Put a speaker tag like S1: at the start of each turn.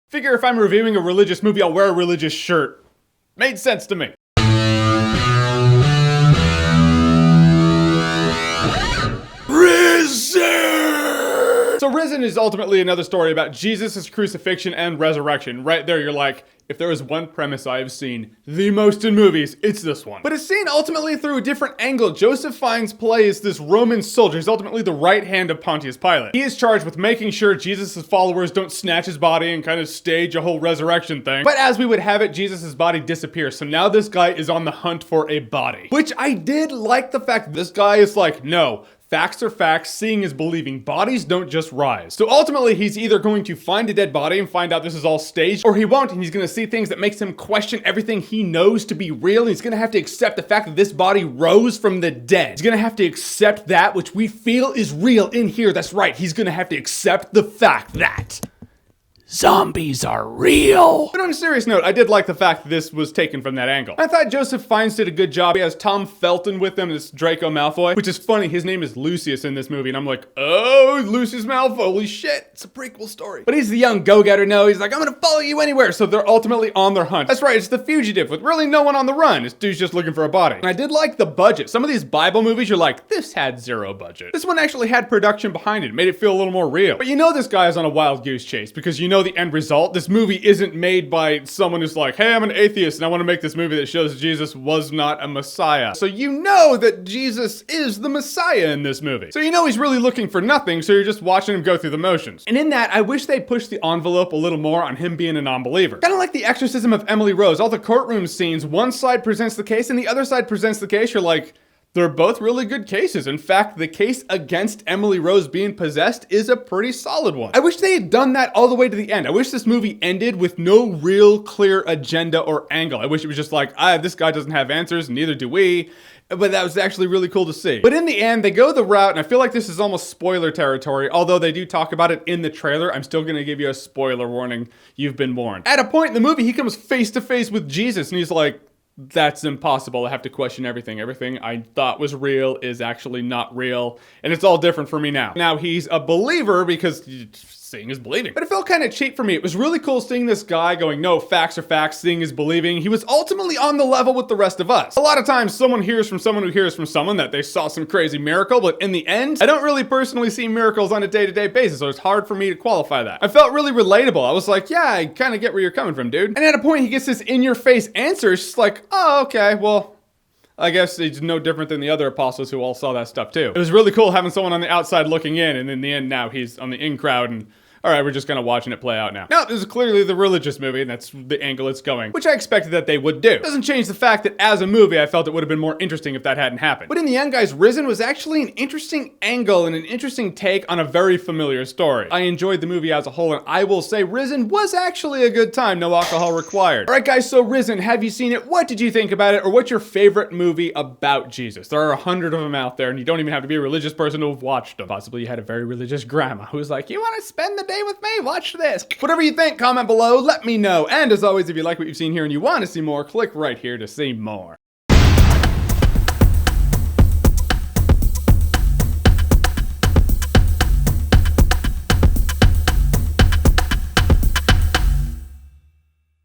S1: Figure if I'm reviewing a religious movie, I'll wear a religious shirt. Made sense to me. Risen! So Risen is ultimately another story about Jesus' crucifixion and resurrection. Right there, you're like, if there is one premise I have seen the most in movies, it's this one. But it's seen ultimately through a different angle. Joseph Fiennes plays this Roman soldier. He's ultimately the right hand of Pontius Pilate. He is charged with making sure Jesus' followers don't snatch his body and kind of stage a whole resurrection thing. But as we would have it, Jesus' body disappears. So now this guy is on the hunt for a body. Which I did like the fact that this guy is like, no. Facts are facts, seeing is believing. Bodies don't just rise. So ultimately, he's either going to find a dead body and find out this is all staged, or he won't, and he's gonna see things that makes him question everything he knows to be real, and he's gonna have to accept the fact that this body rose from the dead. He's gonna have to accept that which we feel is real in here. That's right, he's gonna have to accept the fact that zombies are real. But on a serious note, I did like the fact that this was taken from that angle. I thought Joseph Fiennes did a good job. He has Tom Felton with him, this Draco Malfoy, which is funny. His name is Lucius in this movie, and I'm like, oh, Lucius Malfoy, holy shit, it's a prequel story. But he's the young go-getter, no, he's like, I'm gonna follow you anywhere. So they're ultimately on their hunt. That's right, it's the fugitive with really no one on the run. This dude's just looking for a body. And I did like the budget. Some of these Bible movies, you're like, this had zero budget. This one actually had production behind it, made it feel a little more real. But you know this guy is on a wild goose chase because you know the end result. This movie isn't made by someone who's like, hey, I'm an atheist and I want to make this movie that shows Jesus was not a Messiah. So you know that Jesus is the Messiah in this movie. So you know he's really looking for nothing, so you're just watching him go through the motions. And in that, I wish they pushed the envelope a little more on him being a non-believer. Kind of like the exorcism of Emily Rose. All the courtroom scenes, one side presents the case and the other side presents the case. You're like, they're both really good cases. In fact, the case against Emily Rose being possessed is a pretty solid one. I wish they had done that all the way to the end. I wish this movie ended with no real clear agenda or angle. I wish it was just like, this guy doesn't have answers, neither do we. But that was actually really cool to see. But in the end, they go the route, and I feel like this is almost spoiler territory. Although they do talk about it in the trailer, I'm still gonna give you a spoiler warning. You've been warned. At a point in the movie, he comes face to face with Jesus, and he's like, that's impossible. I have to question everything. Everything I thought was real is actually not real. And it's all different for me now. Now he's a believer because seeing is believing. But it felt kind of cheap for me. It was really cool seeing this guy going, no, facts are facts, seeing is believing. He was ultimately on the level with the rest of us. A lot of times someone hears from someone who hears from someone that they saw some crazy miracle, but in the end, I don't really personally see miracles on a day-to-day basis, so it's hard for me to qualify that. I felt really relatable. I was like, yeah, I kind of get where you're coming from, dude. And at a point, he gets this in-your-face answer. It's just like, oh, okay, well, I guess it's no different than the other apostles who all saw that stuff too. It was really cool having someone on the outside looking in, and in the end now he's on the in crowd and all right, we're just kind of watching it play out now. Now, this is clearly the religious movie, and that's the angle it's going, which I expected that they would do. Doesn't change the fact that as a movie, I felt it would have been more interesting if that hadn't happened. But in the end, guys, Risen was actually an interesting angle and an interesting take on a very familiar story. I enjoyed the movie as a whole, and I will say Risen was actually a good time, no alcohol required. All right, guys, so Risen, have you seen it? What did you think about it? Or what's your favorite movie about Jesus? There are 100 of them out there, and you don't even have to be a religious person to have watched them. Possibly you had a very religious grandma who was like, you want to spend the day with me? Watch this. Whatever you think, comment below, let me know. And as always, if you like what you've seen here and you want to see more, click right here to see more.